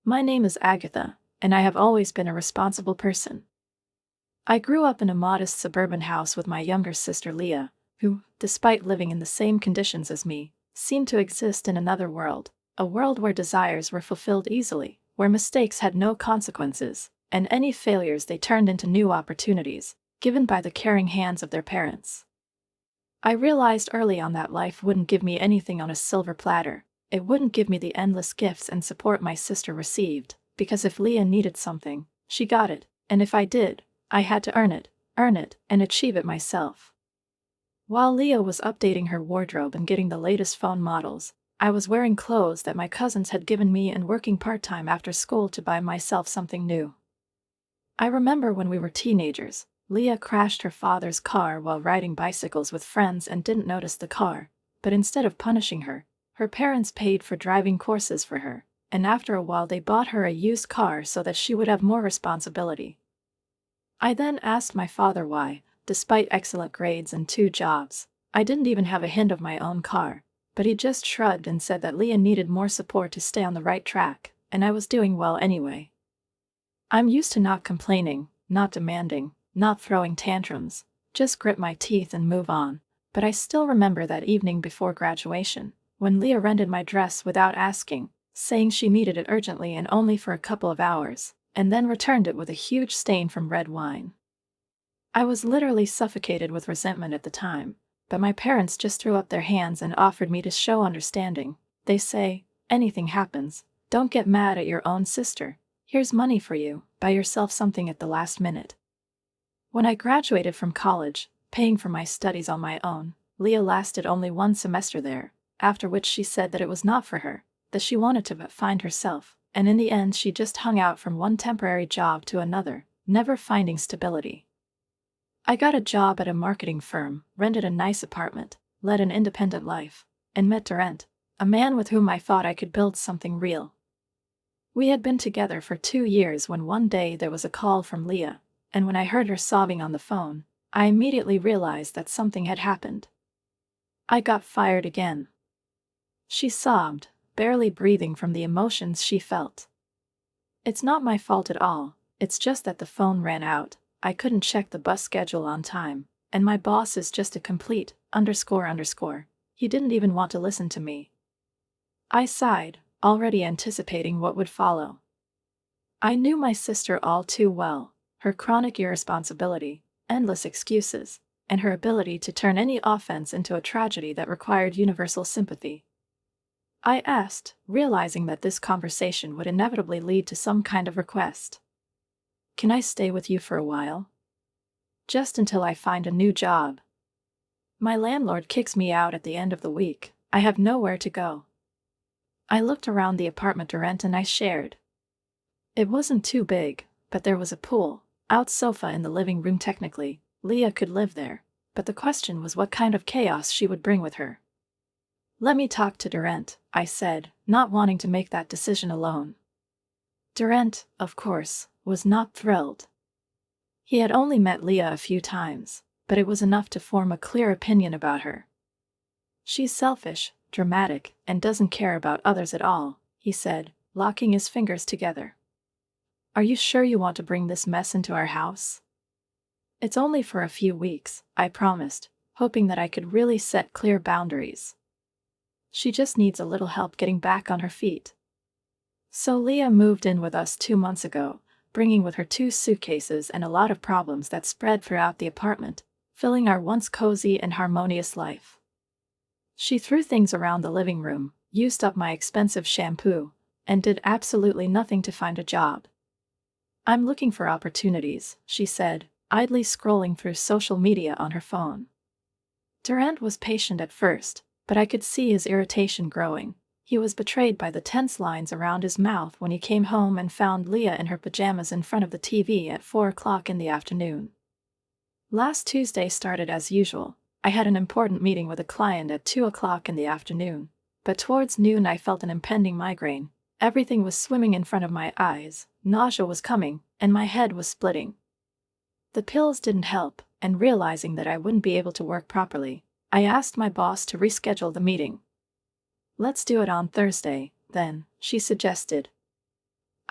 My name is Agatha, and I have always been a responsible person. I grew up in a modest suburban house with my younger sister Leah, who, despite living in the same conditions as me, seemed to exist in another world, a world where desires were fulfilled easily, where mistakes had no consequences, and any failures they turned into new opportunities, given by the caring hands of their parents. I realized early on that life wouldn't give me anything on a silver platter. It wouldn't give me the endless gifts and support my sister received, because if Leah needed something, she got it, and if I did, I had to earn it, and achieve it myself. While Leah was updating her wardrobe and getting the latest phone models, I was wearing clothes that my cousins had given me and working part-time after school to buy myself something new. I remember when we were teenagers, Leah crashed her father's car while riding bicycles with friends and didn't notice the car, but instead of punishing her, her parents paid for driving courses for her, and after a while they bought her a used car so that she would have more responsibility. I then asked my father why, despite excellent grades and 2 jobs, I didn't even have a hint of my own car, but he just shrugged and said that Leah needed more support to stay on the right track, and I was doing well anyway. I'm used to not complaining, not demanding, not throwing tantrums, just grit my teeth and move on, but I still remember that evening before graduation, when Leah rented my dress without asking, saying she needed it urgently and only for a couple of hours, and then returned it with a huge stain from red wine. I was literally suffocated with resentment at the time, but my parents just threw up their hands and offered me to show understanding. They say, anything happens, don't get mad at your own sister. Here's money for you, buy yourself something at the last minute. When I graduated from college, paying for my studies on my own, Leah lasted only 1 semester there, after which she said that it was not for her, that she wanted to find herself, and in the end she just hung out from one temporary job to another, never finding stability. I got a job at a marketing firm, rented a nice apartment, led an independent life, and met Durant, a man with whom I thought I could build something real. We had been together for 2 years when one day there was a call from Leah, and when I heard her sobbing on the phone, I immediately realized that something had happened. I got fired again. She sobbed, barely breathing from the emotions she felt. It's not my fault at all, it's just that the phone ran out, I couldn't check the bus schedule on time, and my boss is just a complete __. He didn't even want to listen to me. I sighed, already anticipating what would follow. I knew my sister all too well, her chronic irresponsibility, endless excuses, and her ability to turn any offense into a tragedy that required universal sympathy. I asked, realizing that this conversation would inevitably lead to some kind of request. Can I stay with you for a while? Just until I find a new job. My landlord kicks me out at the end of the week. I have nowhere to go. I looked around the apartment Durant and I shared. It wasn't too big, but there was a pull-out sofa in the living room. Technically, Leah could live there, but the question was what kind of chaos she would bring with her. Let me talk to Durant, I said, not wanting to make that decision alone. Durant, of course, was not thrilled. He had only met Leah a few times, but it was enough to form a clear opinion about her. She's selfish, dramatic, and doesn't care about others at all, he said, locking his fingers together. Are you sure you want to bring this mess into our house? It's only for a few weeks, I promised, hoping that I could really set clear boundaries. She just needs a little help getting back on her feet. So Leah moved in with us 2 months ago, bringing with her 2 suitcases and a lot of problems that spread throughout the apartment, filling our once cozy and harmonious life. She threw things around the living room, used up my expensive shampoo, and did absolutely nothing to find a job. I'm looking for opportunities, she said, idly scrolling through social media on her phone. Durant was patient at first, but I could see his irritation growing. He was betrayed by the tense lines around his mouth when he came home and found Leah in her pajamas in front of the TV at 4 o'clock in the afternoon. Last Tuesday started as usual. I had an important meeting with a client at 2 o'clock in the afternoon, but towards noon I felt an impending migraine. Everything was swimming in front of my eyes, nausea was coming, and my head was splitting. The pills didn't help, and realizing that I wouldn't be able to work properly, I asked my boss to reschedule the meeting. Let's do it on Thursday, then, she suggested.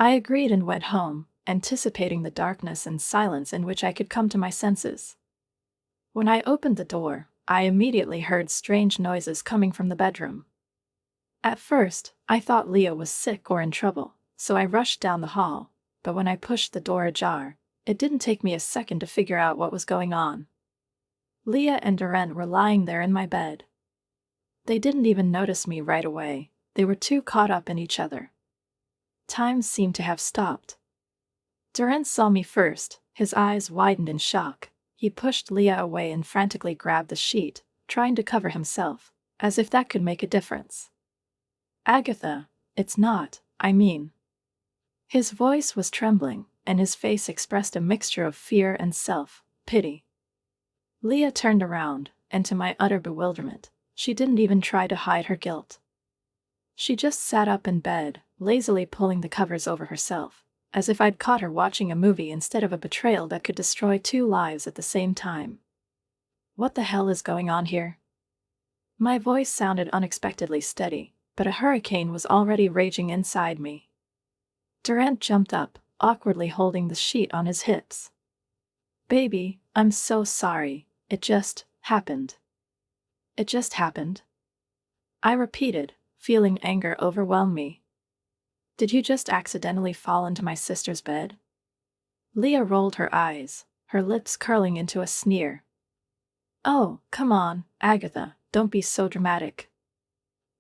I agreed and went home, anticipating the darkness and silence in which I could come to my senses. When I opened the door, I immediately heard strange noises coming from the bedroom. At first, I thought Leah was sick or in trouble, so I rushed down the hall, but when I pushed the door ajar, it didn't take me a second to figure out what was going on. Leah and Durant were lying there in my bed. They didn't even notice me right away, they were too caught up in each other. Time seemed to have stopped. Durant saw me first, his eyes widened in shock. He pushed Leah away and frantically grabbed the sheet, trying to cover himself, as if that could make a difference. Agatha, it's not, I mean. His voice was trembling, and his face expressed a mixture of fear and self-pity. Leah turned around, and to my utter bewilderment, she didn't even try to hide her guilt. She just sat up in bed, lazily pulling the covers over herself, as if I'd caught her watching a movie instead of a betrayal that could destroy 2 lives at the same time. What the hell is going on here? My voice sounded unexpectedly steady, but a hurricane was already raging inside me. Durant jumped up, awkwardly holding the sheet on his hips. Baby, I'm so sorry, it just happened. It just happened. I repeated, feeling anger overwhelm me. Did you just accidentally fall into my sister's bed? Leah rolled her eyes, her lips curling into a sneer. Oh, come on, Agatha, don't be so dramatic.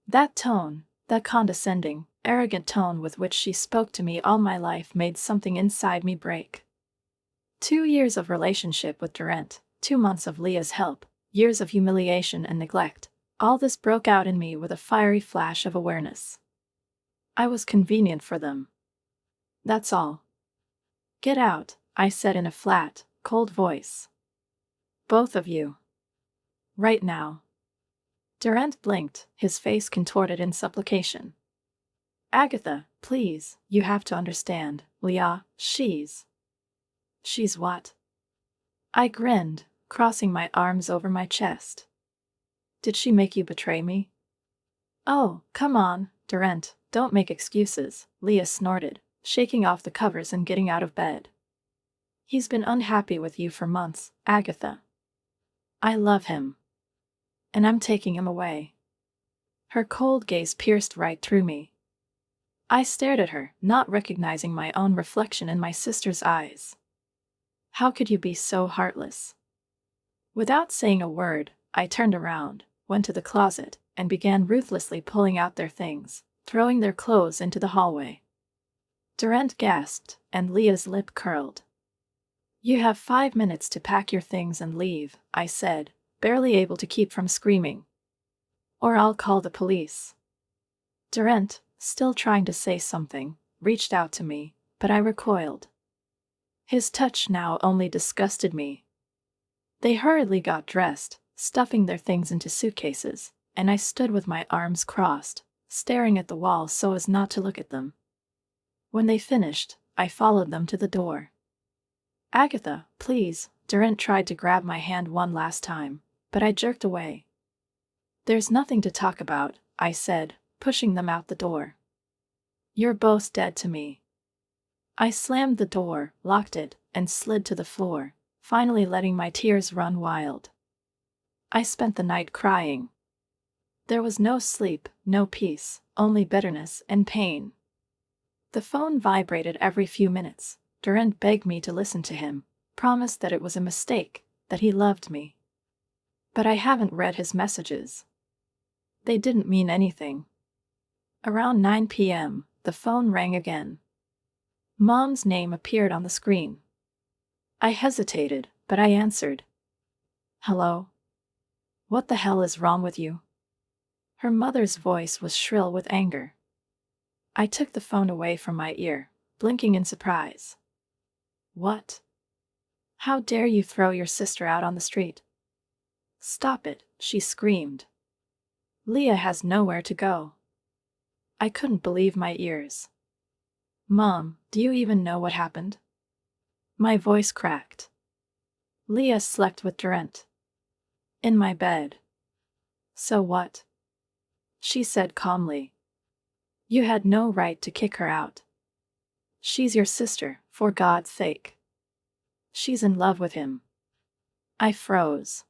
That tone, that condescending, arrogant tone with which she spoke to me all my life made something inside me break. 2 years of relationship with Durant, 2 months of Leah's help, years of humiliation and neglect, all this broke out in me with a fiery flash of awareness. I was convenient for them. That's all. Get out, I said in a flat, cold voice. Both of you. Right now. Durant blinked, his face contorted in supplication. Agatha, please, you have to understand, Leah, she's what? I grinned, crossing my arms over my chest. Did she make you betray me? Oh, come on, Durant, don't make excuses, Leah snorted, shaking off the covers and getting out of bed. He's been unhappy with you for months, Agatha. I love him. And I'm taking him away. Her cold gaze pierced right through me. I stared at her, not recognizing my own reflection in my sister's eyes. How could you be so heartless? Without saying a word, I turned around, went to the closet, and began ruthlessly pulling out their things, throwing their clothes into the hallway. Durant gasped, and Leah's lip curled. You have 5 minutes to pack your things and leave, I said, barely able to keep from screaming. Or I'll call the police. Durant, still trying to say something, reached out to me, but I recoiled. His touch now only disgusted me. They hurriedly got dressed, stuffing their things into suitcases, and I stood with my arms crossed, staring at the wall so as not to look at them. When they finished, I followed them to the door. Agatha, please, Durant tried to grab my hand one last time, but I jerked away. There's nothing to talk about, I said, pushing them out the door. You're both dead to me. I slammed the door, locked it, and slid to the floor, finally letting my tears run wild. I spent the night crying. There was no sleep, no peace, only bitterness and pain. The phone vibrated every few minutes. Durant begged me to listen to him, promised that it was a mistake, that he loved me. But I haven't read his messages. They didn't mean anything. Around 9 p.m., the phone rang again. Mom's name appeared on the screen. I hesitated, but I answered. Hello? What the hell is wrong with you? Her mother's voice was shrill with anger. I took the phone away from my ear, blinking in surprise. What? How dare you throw your sister out on the street? Stop it, she screamed. Leah has nowhere to go. I couldn't believe my ears. Mom, do you even know what happened? My voice cracked. Leah slept with Durant. In my bed. So what? She said calmly. You had no right to kick her out. She's your sister, for God's sake. She's in love with him. I froze.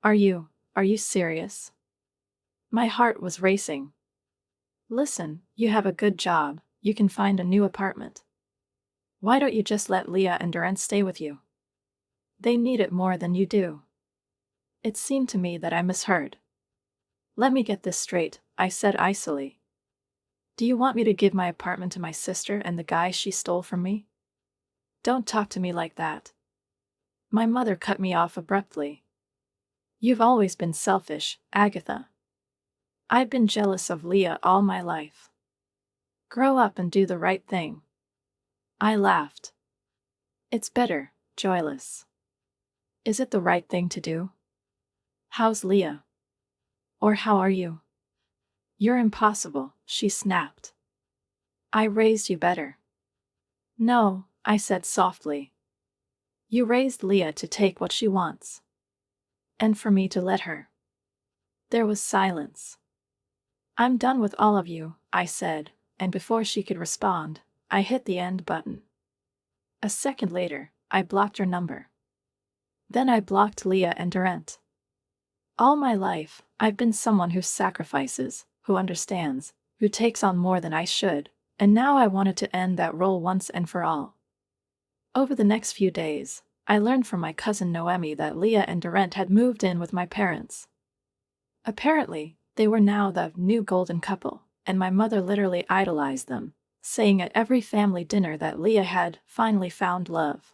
Are you serious? My heart was racing. Listen, you have a good job, you can find a new apartment. Why don't you just let Leah and Durant stay with you? They need it more than you do. It seemed to me that I misheard. Let me get this straight, I said icily. Do you want me to give my apartment to my sister and the guy she stole from me? Don't talk to me like that. My mother cut me off abruptly. You've always been selfish, Agatha. I've been jealous of Leah all my life. Grow up and do the right thing. I laughed. It's better, joyless. Is it the right thing to do? How's Leah? Or how are you? You're impossible, she snapped. I raised you better. No, I said softly. You raised Leah to take what she wants. And for me to let her. There was silence. I'm done with all of you, I said, and before she could respond, I hit the end button. A second later, I blocked her number. Then I blocked Leah and Durant. All my life, I've been someone who sacrifices, who understands, who takes on more than I should, and now I wanted to end that role once and for all. Over the next few days, I learned from my cousin Noemi that Leah and Durant had moved in with my parents. Apparently, they were now the new golden couple, and my mother literally idolized them, saying at every family dinner that Leah had finally found love.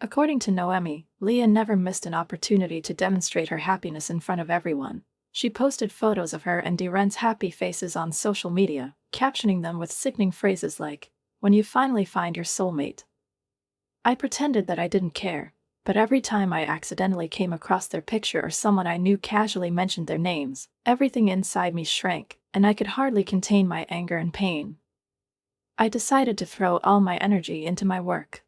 According to Noemi, Leah never missed an opportunity to demonstrate her happiness in front of everyone. She posted photos of her and Durant's happy faces on social media, captioning them with sickening phrases like, "When you finally find your soulmate." I pretended that I didn't care, but every time I accidentally came across their picture or someone I knew casually mentioned their names, everything inside me shrank, and I could hardly contain my anger and pain. I decided to throw all my energy into my work.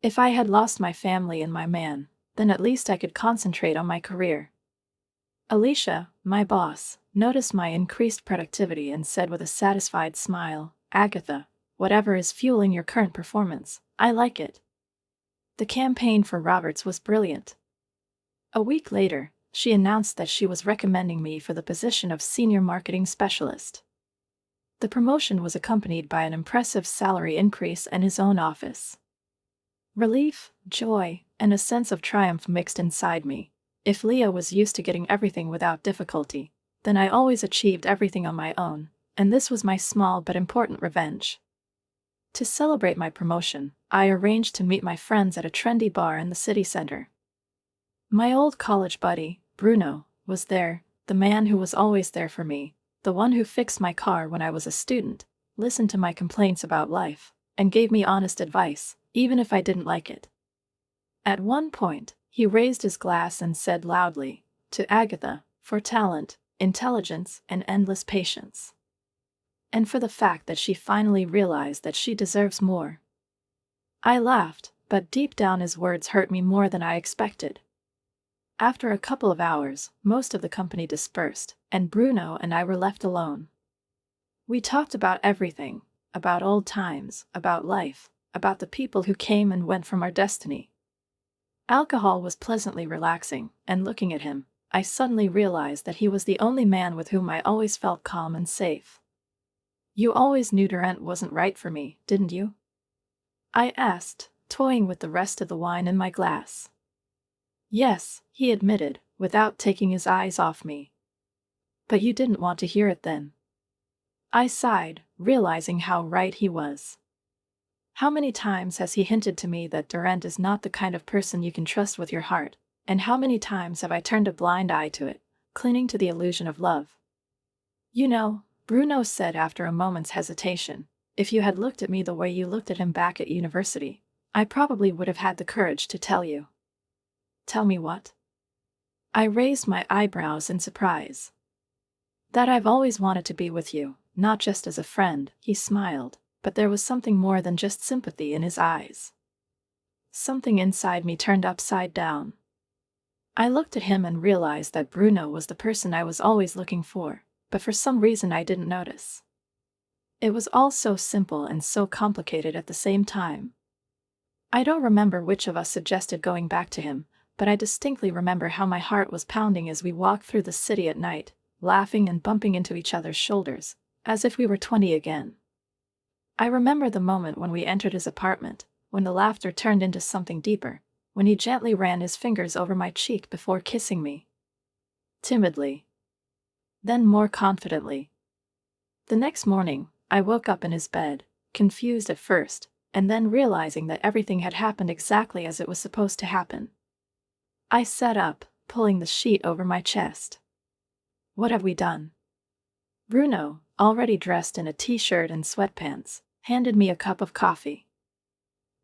If I had lost my family and my man, then at least I could concentrate on my career. Alicia, my boss, noticed my increased productivity and said with a satisfied smile, "Agatha, whatever is fueling your current performance, I like it." The campaign for Roberts was brilliant. A week later, she announced that she was recommending me for the position of Senior Marketing Specialist. The promotion was accompanied by an impressive salary increase and his own office. Relief, joy, and a sense of triumph mixed inside me. If Leah was used to getting everything without difficulty, then I always achieved everything on my own, and this was my small but important revenge. To celebrate my promotion, I arranged to meet my friends at a trendy bar in the city center. My old college buddy, Bruno, was there, the man who was always there for me, the one who fixed my car when I was a student, listened to my complaints about life, and gave me honest advice, even if I didn't like it. At one point, he raised his glass and said loudly, "To Agatha, for talent, intelligence, and endless patience. And for the fact that she finally realized that she deserves more." I laughed, but deep down his words hurt me more than I expected. After a couple of hours, most of the company dispersed, and Bruno and I were left alone. We talked about everything, about old times, about life, about the people who came and went from our destiny. Alcohol was pleasantly relaxing, and looking at him, I suddenly realized that he was the only man with whom I always felt calm and safe. "You always knew Durant wasn't right for me, didn't you?" I asked, toying with the rest of the wine in my glass. "Yes," he admitted, without taking his eyes off me. "But you didn't want to hear it then." I sighed, realizing how right he was. How many times has he hinted to me that Durant is not the kind of person you can trust with your heart, and how many times have I turned a blind eye to it, clinging to the illusion of love? "You know," Bruno said after a moment's hesitation, "if you had looked at me the way you looked at him back at university, I probably would have had the courage to tell you." "Tell me what?" I raised my eyebrows in surprise. "That I've always wanted to be with you, not just as a friend," he smiled, but there was something more than just sympathy in his eyes. Something inside me turned upside down. I looked at him and realized that Bruno was the person I was always looking for, but for some reason I didn't notice. It was all so simple and so complicated at the same time. I don't remember which of us suggested going back to him, but I distinctly remember how my heart was pounding as we walked through the city at night, laughing and bumping into each other's shoulders, as if we were 20 again. I remember the moment when we entered his apartment, when the laughter turned into something deeper, when he gently ran his fingers over my cheek before kissing me. Timidly. Then more confidently. The next morning, I woke up in his bed, confused at first, and then realizing that everything had happened exactly as it was supposed to happen. I sat up, pulling the sheet over my chest. What have we done? Bruno, already dressed in a t-shirt and sweatpants, handed me a cup of coffee.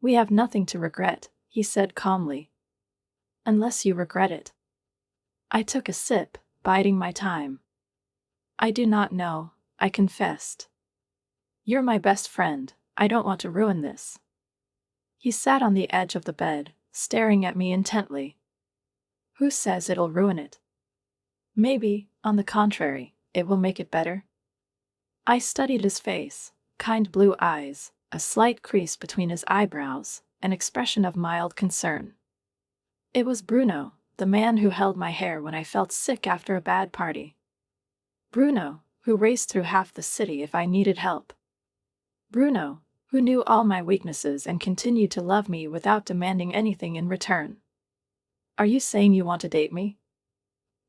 We have nothing to regret, he said calmly. Unless you regret it. I took a sip, biding my time. I do not know, I confessed. You're my best friend, I don't want to ruin this. He sat on the edge of the bed, staring at me intently. Who says it'll ruin it? Maybe, on the contrary, it will make it better. I studied his face, kind blue eyes, a slight crease between his eyebrows, an expression of mild concern. It was Bruno, the man who held my hair when I felt sick after a bad party. Bruno, who raced through half the city if I needed help. Bruno, who knew all my weaknesses and continued to love me without demanding anything in return. Are you saying you want to date me?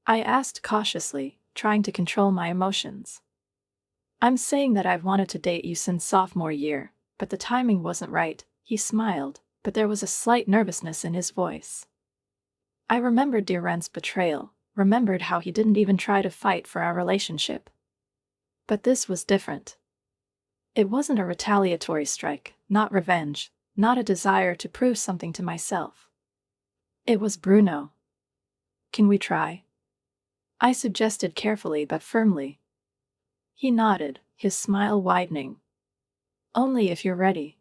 I asked cautiously, trying to control my emotions. I'm saying that I've wanted to date you since sophomore year, but the timing wasn't right, he smiled, but there was a slight nervousness in his voice. I remembered Duran's betrayal, remembered how he didn't even try to fight for our relationship. But this was different. It wasn't a retaliatory strike, not revenge, not a desire to prove something to myself. It was Bruno. Can we try? I suggested carefully but firmly. He nodded, his smile widening. Only if you're ready.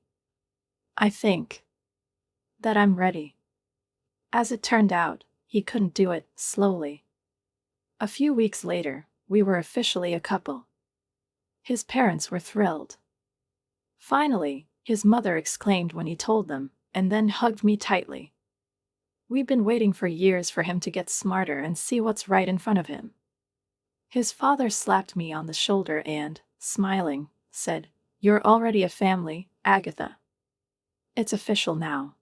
I think that I'm ready. As it turned out, he couldn't do it slowly. A few weeks later, we were officially a couple. His parents were thrilled. Finally, his mother exclaimed when he told them, and then hugged me tightly. We'd been waiting for years for him to get smarter and see what's right in front of him. His father slapped me on the shoulder and, smiling, said, You're already a family, Agatha. It's official now.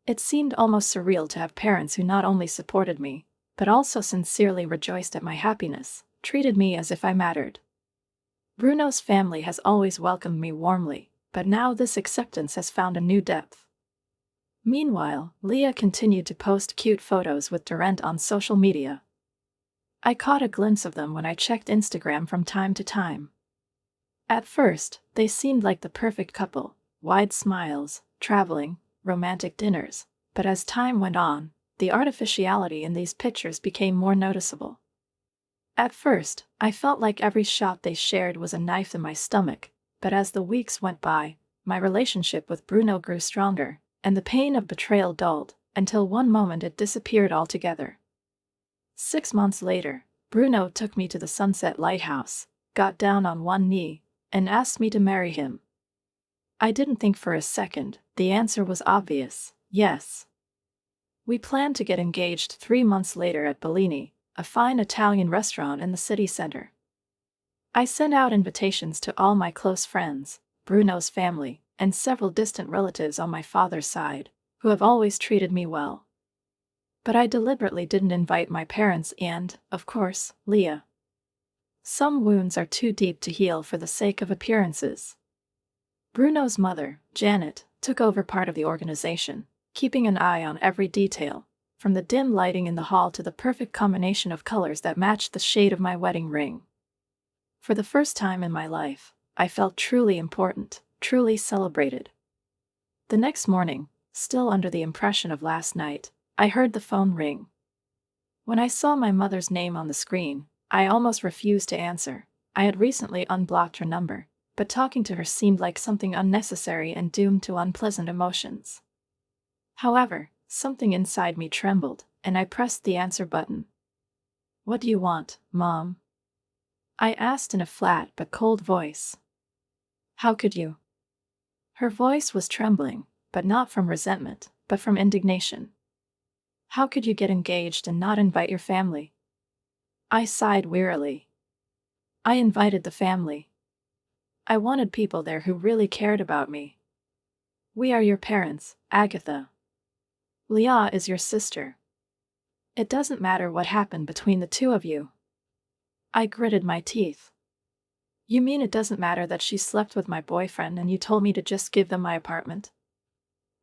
It seemed almost surreal to have parents who not only supported me, but also sincerely rejoiced at my happiness, treated me as if I mattered. Bruno's family has always welcomed me warmly, but now this acceptance has found a new depth. Meanwhile, Leah continued to post cute photos with Durant on social media. I caught a glimpse of them when I checked Instagram from time to time. At first, they seemed like the perfect couple, wide smiles, traveling, romantic dinners, but as time went on, the artificiality in these pictures became more noticeable. At first, I felt like every shot they shared was a knife in my stomach, but as the weeks went by, my relationship with Bruno grew stronger, and the pain of betrayal dulled, until one moment it disappeared altogether. 6 months later, Bruno took me to the Sunset Lighthouse, got down on one knee, and asked me to marry him. I didn't think for a second, the answer was obvious, yes. We planned to get engaged 3 months later at Bellini, a fine Italian restaurant in the city center. I sent out invitations to all my close friends, Bruno's family, and several distant relatives on my father's side, who have always treated me well. But I deliberately didn't invite my parents and, of course, Leah. Some wounds are too deep to heal for the sake of appearances. Bruno's mother, Janet, took over part of the organization, keeping an eye on every detail, from the dim lighting in the hall to the perfect combination of colors that matched the shade of my wedding ring. For the first time in my life, I felt truly important, truly celebrated. The next morning, still under the impression of last night, I heard the phone ring. When I saw my mother's name on the screen, I almost refused to answer. I had recently unblocked her number, but talking to her seemed like something unnecessary and doomed to unpleasant emotions. However, something inside me trembled, and I pressed the answer button. What do you want, Mom? I asked in a flat but cold voice. How could you? Her voice was trembling, but not from resentment, but from indignation. How could you get engaged and not invite your family? I sighed wearily. I invited the family. I wanted people there who really cared about me. We are your parents, Agatha. Leah is your sister. It doesn't matter what happened between the two of you. I gritted my teeth. You mean it doesn't matter that she slept with my boyfriend and you told me to just give them my apartment?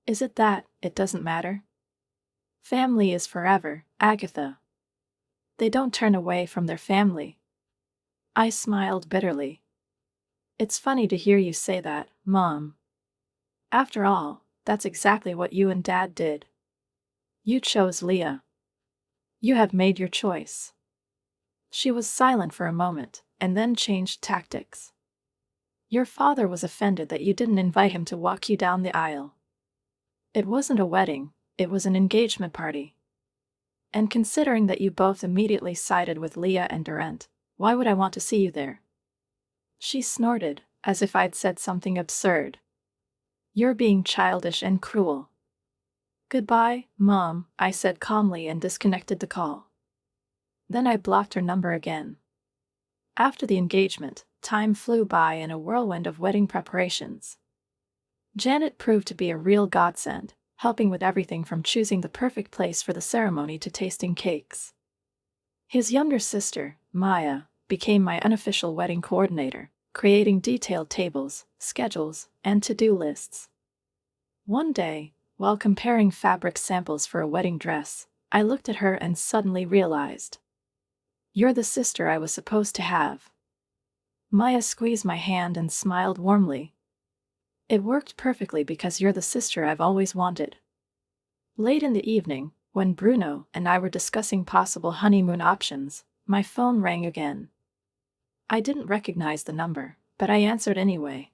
Is it that it doesn't matter? Family is forever, Agatha. They don't turn away from their family. I smiled bitterly. It's funny to hear you say that, Mom. After all, that's exactly what you and Dad did. You chose Leah. You have made your choice. She was silent for a moment, and then changed tactics. Your father was offended that you didn't invite him to walk you down the aisle. It wasn't a wedding, it was an engagement party. And considering that you both immediately sided with Leah and Durant, why would I want to see you there? She snorted, as if I'd said something absurd. You're being childish and cruel. Goodbye, Mom, I said calmly and disconnected the call. Then I blocked her number again. After the engagement, time flew by in a whirlwind of wedding preparations. Janet proved to be a real godsend, helping with everything from choosing the perfect place for the ceremony to tasting cakes. His younger sister, Maya, became my unofficial wedding coordinator, creating detailed tables, schedules, and to-do lists. One day, while comparing fabric samples for a wedding dress, I looked at her and suddenly realized. You're the sister I was supposed to have. Maya squeezed my hand and smiled warmly. It worked perfectly because you're the sister I've always wanted. Late in the evening, when Bruno and I were discussing possible honeymoon options, my phone rang again. I didn't recognize the number, but I answered anyway.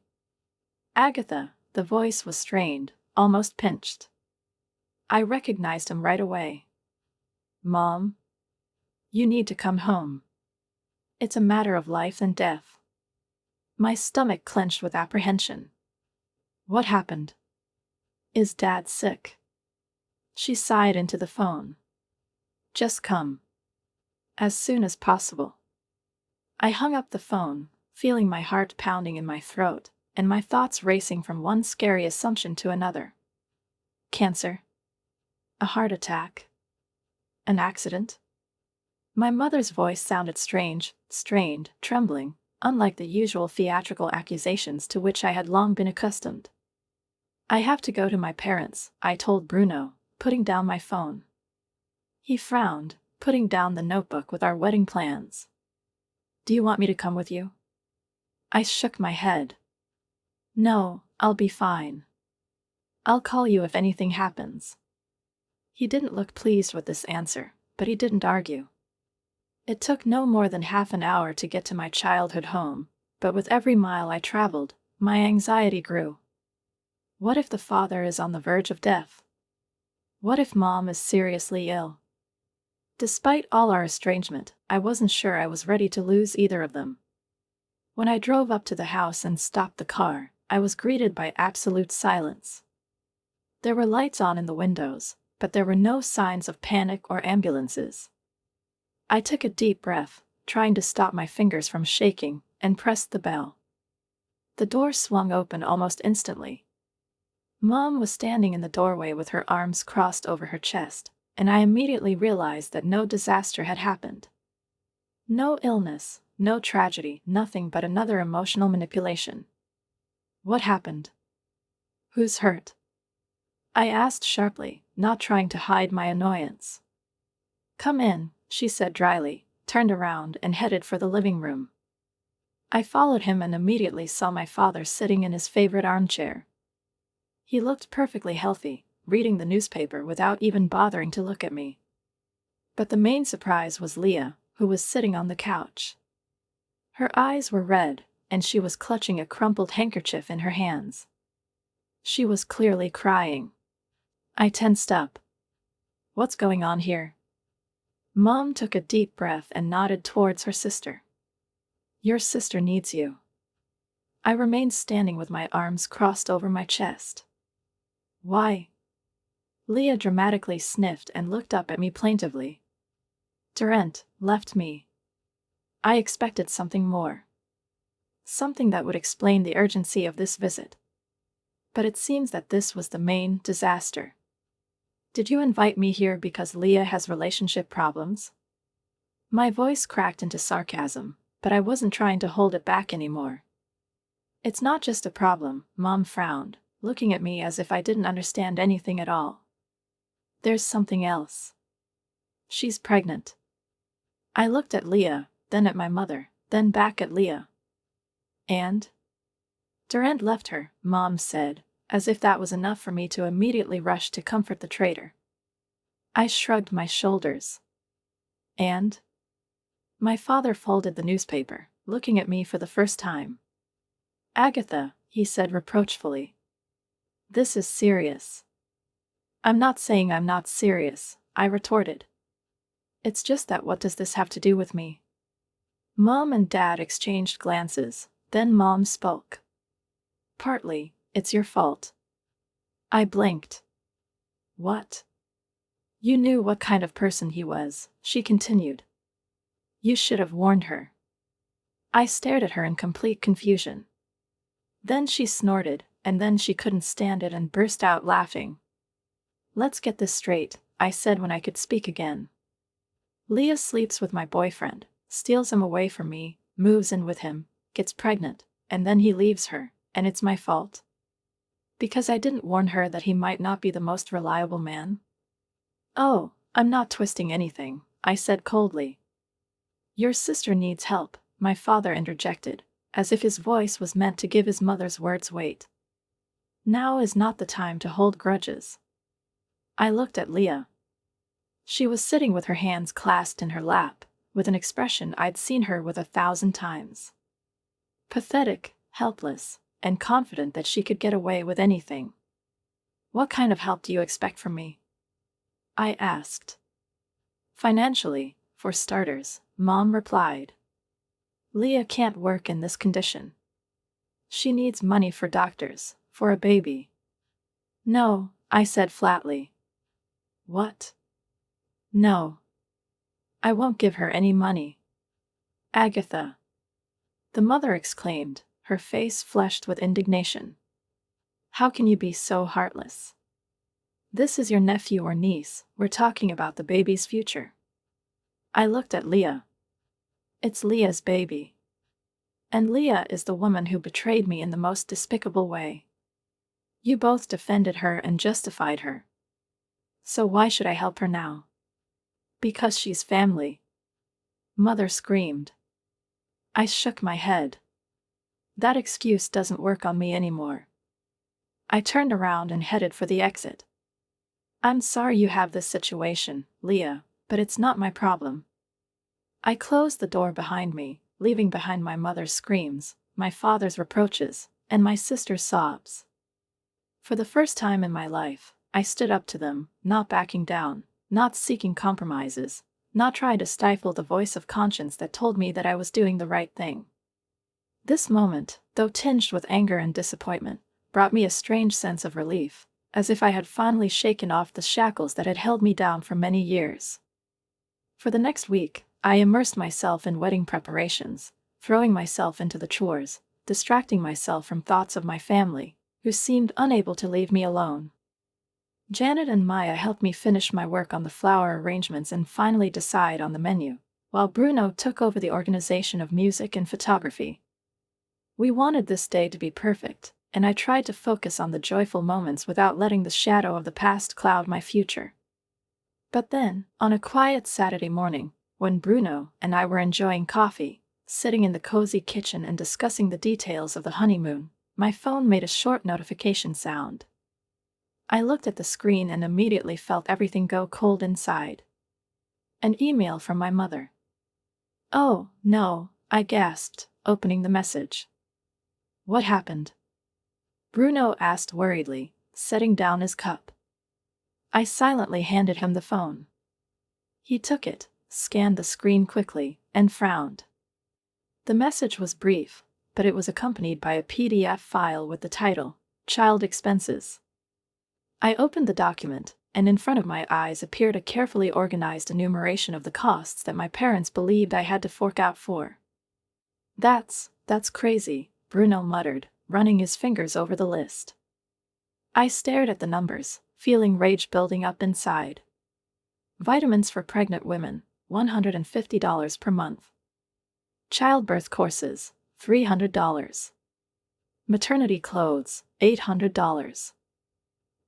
Agatha, the voice was strained, almost pinched. I recognized him right away. Mom? You need to come home. It's a matter of life and death. My stomach clenched with apprehension. What happened? Is Dad sick? She sighed into the phone. Just come. As soon as possible. I hung up the phone, feeling my heart pounding in my throat, and my thoughts racing from one scary assumption to another. Cancer? A heart attack? An accident? My mother's voice sounded strange, strained, trembling, unlike the usual theatrical accusations to which I had long been accustomed. I have to go to my parents, I told Bruno, putting down my phone. He frowned, putting down the notebook with our wedding plans. Do you want me to come with you? I shook my head. No, I'll be fine. I'll call you if anything happens. He didn't look pleased with this answer, but he didn't argue. It took no more than half an hour to get to my childhood home, but with every mile I traveled, my anxiety grew. What if the father is on the verge of death? What if Mom is seriously ill? Despite all our estrangement, I wasn't sure I was ready to lose either of them. When I drove up to the house and stopped the car, I was greeted by absolute silence. There were lights on in the windows, but there were no signs of panic or ambulances. I took a deep breath, trying to stop my fingers from shaking, and pressed the bell. The door swung open almost instantly. Mom was standing in the doorway with her arms crossed over her chest, and I immediately realized that no disaster had happened. No illness, no tragedy, nothing but another emotional manipulation. What happened? Who's hurt? I asked sharply, not trying to hide my annoyance. Come in, she said dryly, turned around and headed for the living room. I followed him and immediately saw my father sitting in his favorite armchair. He looked perfectly healthy, reading the newspaper without even bothering to look at me. But the main surprise was Leah, who was sitting on the couch. Her eyes were red, and she was clutching a crumpled handkerchief in her hands. She was clearly crying. I tensed up. What's going on here? Mom took a deep breath and nodded towards her sister. Your sister needs you. I remained standing with my arms crossed over my chest. Why? Leah dramatically sniffed and looked up at me plaintively. Durant left me. I expected something more. Something that would explain the urgency of this visit. But it seems that this was the main disaster. Did you invite me here because Leah has relationship problems? My voice cracked into sarcasm, but I wasn't trying to hold it back anymore. It's not just a problem, Mom frowned, looking at me as if I didn't understand anything at all. There's something else. She's pregnant. I looked at Leah, then at my mother, then back at Leah. And? Durant left her, Mom said, as if that was enough for me to immediately rush to comfort the traitor. I shrugged my shoulders. And? My father folded the newspaper, looking at me for the first time. Agatha, he said reproachfully. This is serious. I'm not saying I'm not serious, I retorted. It's just that what does this have to do with me? Mom and Dad exchanged glances, then Mom spoke. Partly, it's your fault. I blinked. What? You knew what kind of person he was, she continued. You should have warned her. I stared at her in complete confusion. Then she snorted, and then she couldn't stand it and burst out laughing. Let's get this straight, I said when I could speak again. Leah sleeps with my boyfriend, steals him away from me, moves in with him, gets pregnant, and then he leaves her, and it's my fault. Because I didn't warn her that he might not be the most reliable man? Oh, I'm not twisting anything, I said coldly. Your sister needs help, my father interjected, as if his voice was meant to give his mother's words weight. Now is not the time to hold grudges. I looked at Leah. She was sitting with her hands clasped in her lap, with an expression I'd seen her with 1,000 times. Pathetic, helpless, and confident that she could get away with anything. What kind of help do you expect from me? I asked. Financially, for starters, Mom replied. Leah can't work in this condition. She needs money for doctors, for a baby. No, I said flatly. What? No. I won't give her any money. Agatha. The mother exclaimed, her face flushed with indignation. How can you be so heartless? This is your nephew or niece, we're talking about the baby's future. I looked at Leah. It's Leah's baby. And Leah is the woman who betrayed me in the most despicable way. You both defended her and justified her. So why should I help her now? Because she's family. Mother screamed. I shook my head. That excuse doesn't work on me anymore. I turned around and headed for the exit. I'm sorry you have this situation, Leah, but it's not my problem. I closed the door behind me, leaving behind my mother's screams, my father's reproaches, and my sister's sobs. For the first time in my life, I stood up to them, not backing down, not seeking compromises, not trying to stifle the voice of conscience that told me that I was doing the right thing. This moment, though tinged with anger and disappointment, brought me a strange sense of relief, as if I had finally shaken off the shackles that had held me down for many years. For the next week, I immersed myself in wedding preparations, throwing myself into the chores, distracting myself from thoughts of my family, who seemed unable to leave me alone. Janet and Maya helped me finish my work on the flower arrangements and finally decide on the menu, while Bruno took over the organization of music and photography. We wanted this day to be perfect, and I tried to focus on the joyful moments without letting the shadow of the past cloud my future. But then, on a quiet Saturday morning, when Bruno and I were enjoying coffee, sitting in the cozy kitchen and discussing the details of the honeymoon, my phone made a short notification sound. I looked at the screen and immediately felt everything go cold inside. An email from my mother. Oh, no, I gasped, opening the message. What happened? Bruno asked worriedly, setting down his cup. I silently handed him the phone. He took it, scanned the screen quickly, and frowned. The message was brief, but it was accompanied by a PDF file with the title, Child Expenses. I opened the document, and in front of my eyes appeared a carefully organized enumeration of the costs that my parents believed I had to fork out for. That's crazy, Bruno muttered, running his fingers over the list. I stared at the numbers, feeling rage building up inside. Vitamins for pregnant women, $150 per month. Childbirth courses, $300. Maternity clothes, $800.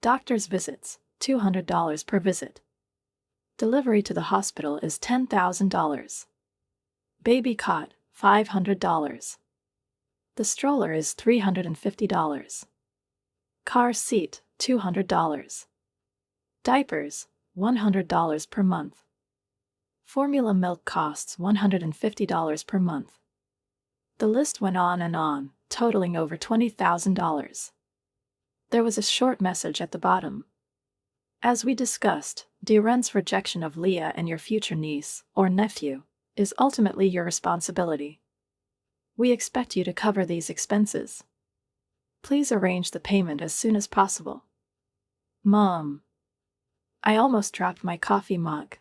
Doctor's visits, $200 per visit. Delivery to the hospital is $10,000. Baby cot, $500. The stroller is $350. Car seat, $200. Diapers, $100 per month. Formula milk costs $150 per month. The list went on and on, totaling over $20,000. There was a short message at the bottom. As we discussed, Diren's rejection of Leah and your future niece, or nephew, is ultimately your responsibility. We expect you to cover these expenses. Please arrange the payment as soon as possible. Mom. I almost dropped my coffee mug.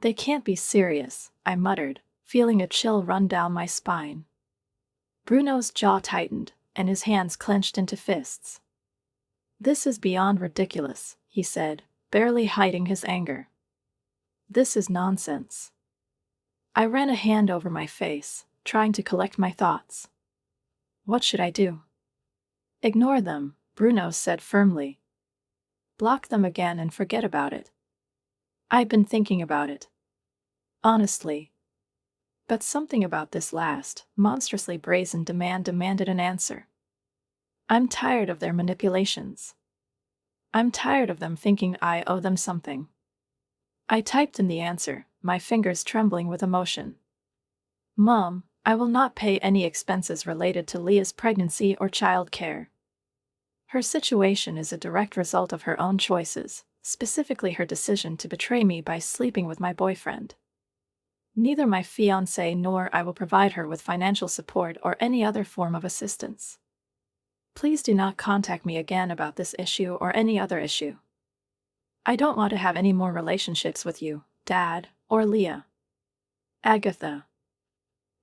They can't be serious, I muttered, feeling a chill run down my spine. Bruno's jaw tightened, and his hands clenched into fists. This is beyond ridiculous, he said, barely hiding his anger. This is nonsense. I ran a hand over my face, trying to collect my thoughts. What should I do? Ignore them, Bruno said firmly. Block them again and forget about it. I've been thinking about it. Honestly. But something about this last, monstrously brazen demand demanded an answer. I'm tired of their manipulations. I'm tired of them thinking I owe them something. I typed in the answer, my fingers trembling with emotion. Mom, I will not pay any expenses related to Leah's pregnancy or child care. Her situation is a direct result of her own choices, specifically her decision to betray me by sleeping with my boyfriend. Neither my fiancé nor I will provide her with financial support or any other form of assistance. Please do not contact me again about this issue or any other issue. I don't want to have any more relationships with you, Dad, or Leah. Agatha.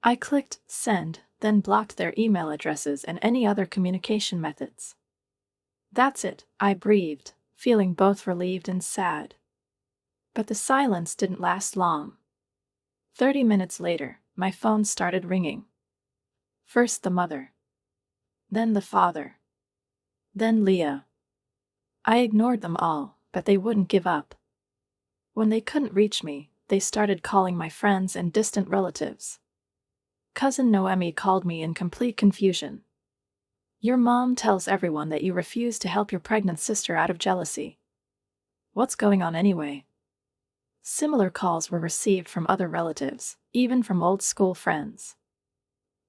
I clicked send, then blocked their email addresses and any other communication methods. That's it, I breathed, feeling both relieved and sad. But the silence didn't last long. 30 minutes later, my phone started ringing. First the mother. Then the father. Then Leah. I ignored them all, but they wouldn't give up. When they couldn't reach me, they started calling my friends and distant relatives. Cousin Noemi called me in complete confusion. Your mom tells everyone that you refuse to help your pregnant sister out of jealousy. What's going on anyway? Similar calls were received from other relatives, even from old school friends.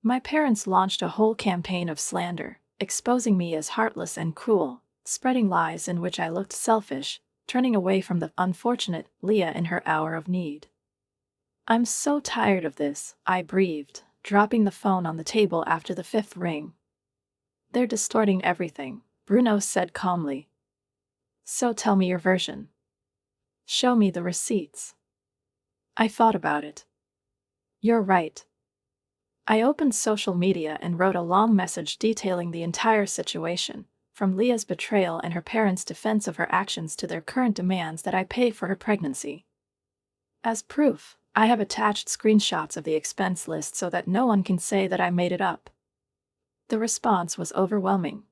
My parents launched a whole campaign of slander, exposing me as heartless and cruel, spreading lies in which I looked selfish, turning away from the unfortunate Leah in her hour of need. I'm so tired of this, I breathed, dropping the phone on the table after the 5th ring. They're distorting everything, Bruno said calmly. So tell me your version. Show me the receipts. I thought about it. You're right. I opened social media and wrote a long message detailing the entire situation, from Leah's betrayal and her parents' defense of her actions to their current demands that I pay for her pregnancy. As proof, I have attached screenshots of the expense list so that no one can say that I made it up. The response was overwhelming.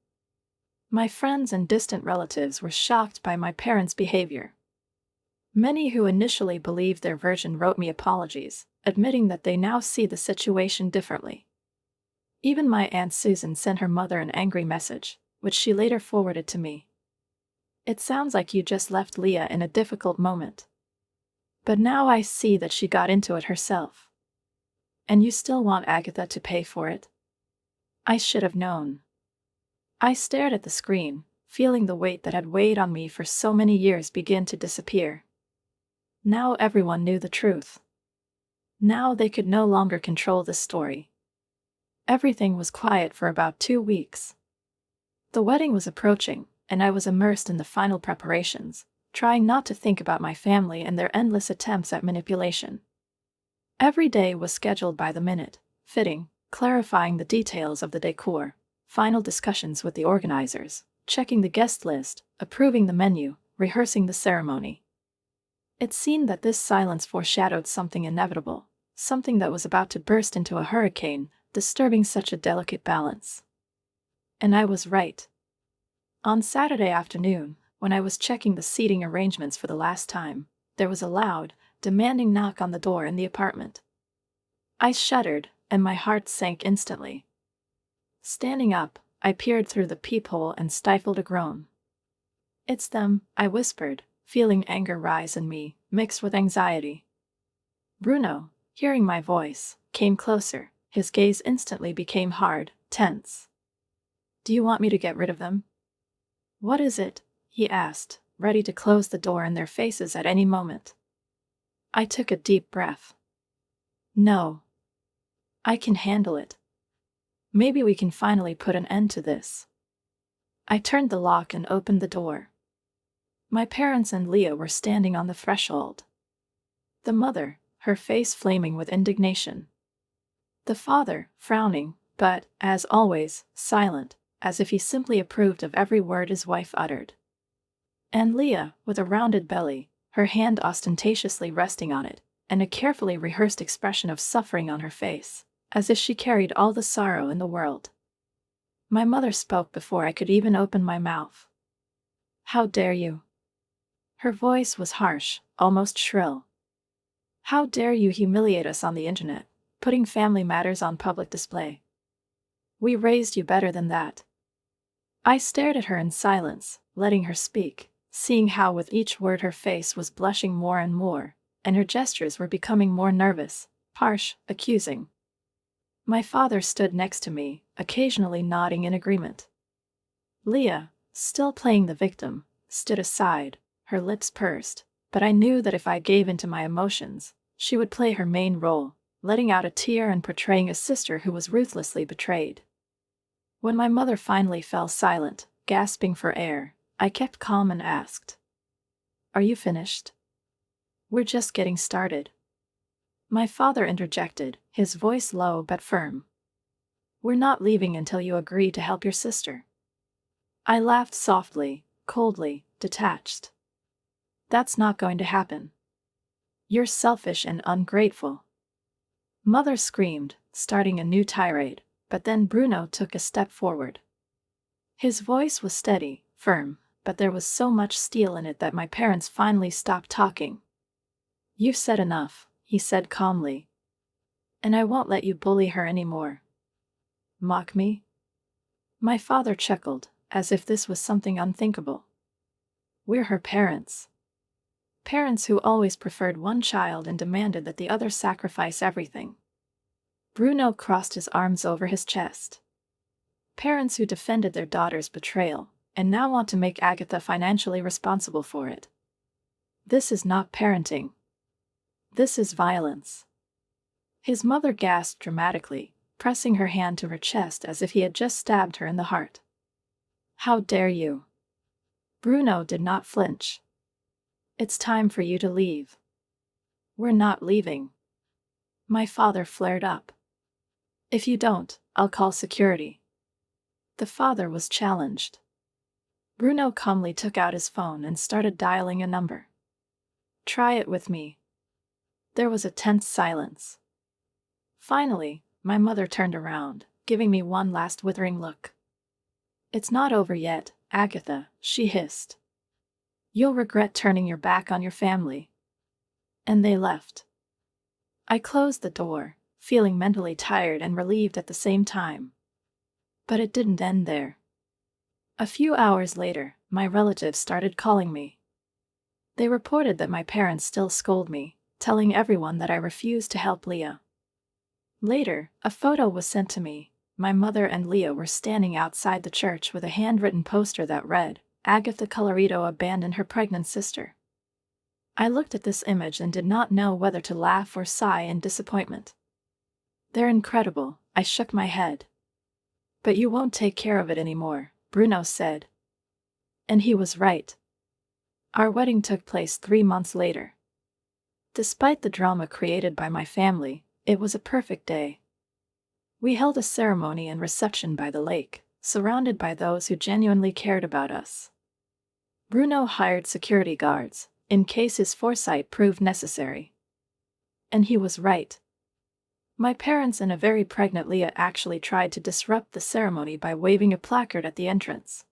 My friends and distant relatives were shocked by my parents' behavior. Many who initially believed their version wrote me apologies, admitting that they now see the situation differently. Even my Aunt Susan sent her mother an angry message, which she later forwarded to me. It sounds like you just left Leah in a difficult moment. But now I see that she got into it herself. And you still want Agatha to pay for it? I should have known. I stared at the screen, feeling the weight that had weighed on me for so many years begin to disappear. Now everyone knew the truth. Now they could no longer control the story. Everything was quiet for about 2 weeks. The wedding was approaching, and I was immersed in the final preparations, trying not to think about my family and their endless attempts at manipulation. Every day was scheduled by the minute, fitting, clarifying the details of the decor, final discussions with the organizers, checking the guest list, approving the menu, rehearsing the ceremony. It seemed that this silence foreshadowed something inevitable, something that was about to burst into a hurricane, disturbing such a delicate balance. And I was right. On Saturday afternoon, when I was checking the seating arrangements for the last time, there was a loud, demanding knock on the door in the apartment. I shuddered, and my heart sank instantly. Standing up, I peered through the peephole and stifled a groan. "It's them," I whispered, feeling anger rise in me, mixed with anxiety. Bruno, hearing my voice, came closer. His gaze instantly became hard, tense. "Do you want me to get rid of them?" "What is it?" he asked, ready to close the door in their faces at any moment. I took a deep breath. "No. I can handle it. Maybe we can finally put an end to this." I turned the lock and opened the door. My parents and Leah were standing on the threshold. The mother, her face flaming with indignation. The father, frowning, but, as always, silent, as if he simply approved of every word his wife uttered. And Leah, with a rounded belly, her hand ostentatiously resting on it, and a carefully rehearsed expression of suffering on her face, as if she carried all the sorrow in the world. My mother spoke before I could even open my mouth. "How dare you?" Her voice was harsh, almost shrill. "How dare you humiliate us on the internet, putting family matters on public display? We raised you better than that." I stared at her in silence, letting her speak, seeing how with each word her face was blushing more and more, and her gestures were becoming more nervous, harsh, accusing. My father stood next to me, occasionally nodding in agreement. Leah, still playing the victim, stood aside, her lips pursed, but I knew that if I gave in to my emotions, she would play her main role, letting out a tear and portraying a sister who was ruthlessly betrayed. When my mother finally fell silent, gasping for air, I kept calm and asked, "Are you finished?" "We're just getting started." My father interjected, his voice low but firm. "We're not leaving until you agree to help your sister." I laughed softly, coldly, detached. "That's not going to happen. You're selfish and ungrateful." Mother screamed, starting a new tirade, but then Bruno took a step forward. His voice was steady, firm, but there was so much steel in it that my parents finally stopped talking. "You've said enough," he said calmly. "And I won't let you bully her anymore." "Mock me?" My father chuckled, as if this was something unthinkable. "We're her parents. Parents who always preferred one child and demanded that the other sacrifice everything." Bruno crossed his arms over his chest. "Parents who defended their daughter's betrayal, and now want to make Agatha financially responsible for it. This is not parenting. This is violence." His mother gasped dramatically, pressing her hand to her chest as if he had just stabbed her in the heart. "How dare you?" Bruno did not flinch. "It's time for you to leave." "We're not leaving." My father flared up. "If you don't, I'll call security." The father was challenged. Bruno calmly took out his phone and started dialing a number. "Try it with me." There was a tense silence. Finally, my mother turned around, giving me one last withering look. "It's not over yet, Agatha," she hissed. "You'll regret turning your back on your family." And they left. I closed the door, feeling mentally tired and relieved at the same time. But it didn't end there. A few hours later, my relatives started calling me. They reported that my parents still scold me, telling everyone that I refused to help Leah. Later, a photo was sent to me. My mother and Leah were standing outside the church with a handwritten poster that read, "Agatha Colorito abandoned her pregnant sister." I looked at this image and did not know whether to laugh or sigh in disappointment. "They're incredible," I shook my head. But you won't take care of it anymore, Bruno said. And he was right. Our wedding took place 3 months later. Despite the drama created by my family, it was a perfect day. We held a ceremony and reception by the lake, surrounded by those who genuinely cared about us. Bruno hired security guards, in case his foresight proved necessary. And he was right. My parents and a very pregnant Leah actually tried to disrupt the ceremony by waving a placard at the entrance.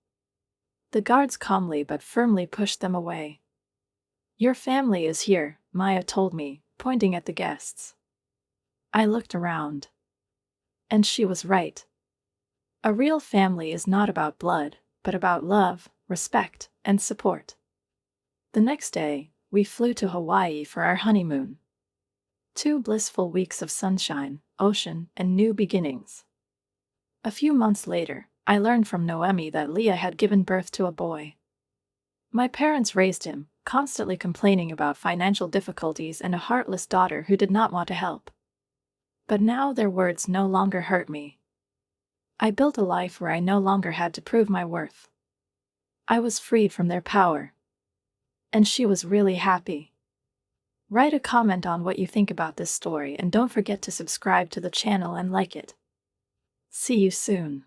The guards calmly but firmly pushed them away. Your family is here, Maya told me, pointing at the guests. I looked around. And she was right. A real family is not about blood, but about love, respect, and support. The next day, we flew to Hawaii for our honeymoon. 2 blissful weeks of sunshine, ocean, and new beginnings. A few months later, I learned from Noemi that Leah had given birth to a boy. My parents raised him, constantly complaining about financial difficulties and a heartless daughter who did not want to help. But now their words no longer hurt me. I built a life where I no longer had to prove my worth. I was freed from their power. And she was really happy. Write a comment on what you think about this story and don't forget to subscribe to the channel and like it. See you soon.